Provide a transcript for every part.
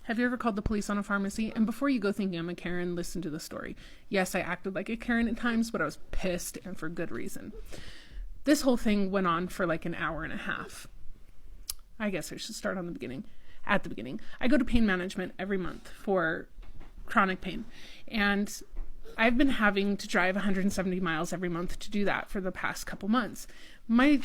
Have you ever called the police on a pharmacy? And before you go thinking I'm a Karen, listen to the story. Yes, I acted like a Karen at times, but I was pissed, and for good reason. This whole thing went on for like an hour and a half. I guess I should start on the beginning. At the beginning, I go to pain management every month for chronic pain, and I've been having to drive 170 miles every month to do that for the past couple months. My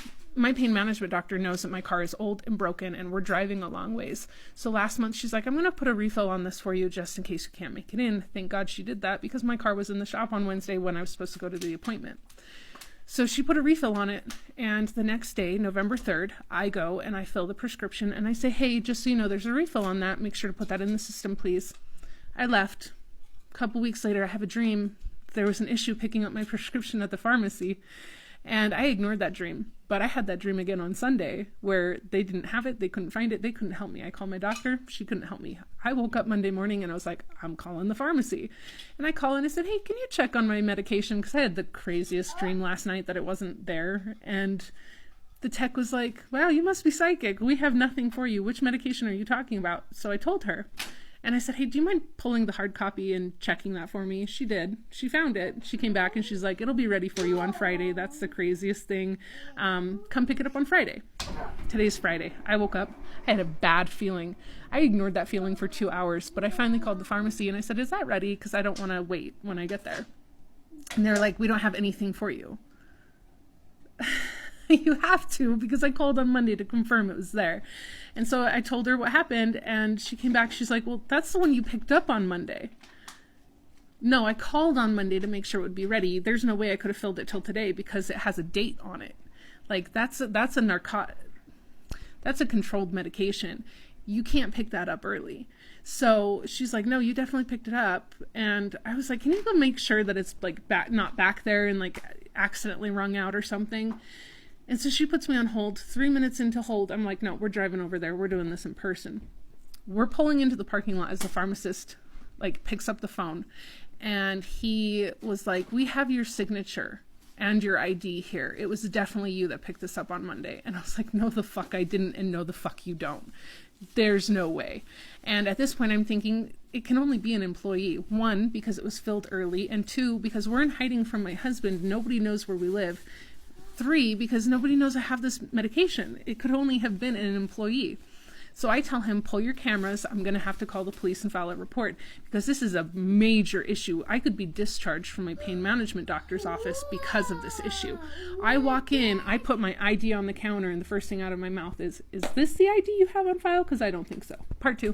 pain management doctor knows that my car is old and broken and we're driving a long ways. So last month she's like, I'm going to put a refill on this for you just in case you can't make it in. Thank God she did that because my car was in the shop on Wednesday when I was supposed to go to the appointment. So she put a refill on it, and the next day, November 3rd, I go and I fill the prescription and I say, hey, just so you know, there's a refill on that. Make sure to put that in the system, please. I left. A couple weeks later, I have a dream. There was an issue picking up my prescription at the pharmacy, and I ignored that dream. But I had that dream again on Sunday where they didn't have it. They couldn't find it. They couldn't help me. I called my doctor. She couldn't help me. I woke up Monday morning and I was like, I'm calling the pharmacy. And I called and I said, hey, can you check on my medication? Because I had the craziest dream last night that it wasn't there. And the tech was like, wow, you must be psychic. We have nothing for you. Which medication are you talking about? So I told her. And I said, hey, do you mind pulling the hard copy and checking that for me? She did. She found it. She came back and she's like, it'll be ready for you on Friday. That's the craziest thing. Come pick it up on Friday. Today's Friday. I woke up. I had a bad feeling. I ignored that feeling for 2 hours, but I finally called the pharmacy and I said, is that ready? Because I don't want to wait when I get there. And they're like, we don't have anything for you. You have to, because I called on Monday to confirm it was there. And so I told her what happened, and she came back. She's like, well, that's the one you picked up on Monday. No, I called on Monday to make sure it would be ready. There's no way I could have filled it till today because it has a date on it. Like, that's a controlled medication. You can't pick that up early. So she's like, no, you definitely picked it up. And I was like, can you go make sure that it's like not back there and like accidentally wrung out or something? And so she puts me on hold. 3 minutes into hold, I'm like, no, we're driving over there. We're doing this in person. We're pulling into the parking lot as the pharmacist like picks up the phone. And he was like, we have your signature and your ID here. It was definitely you that picked this up on Monday. And I was like, no, the fuck I didn't, and no, the fuck you don't. There's no way. And at this point, I'm thinking it can only be an employee. 1, because it was filled early, and 2, because we're in hiding from my husband. Nobody knows where we live. 3, because nobody knows I have this medication. It could only have been an employee. So I tell him, pull your cameras. I'm going to have to call the police and file a report because this is a major issue. I could be discharged from my pain management doctor's office because of this issue. I walk in, I put my ID on the counter, and the first thing out of my mouth is this the ID you have on file? Because I don't think so. Part 2.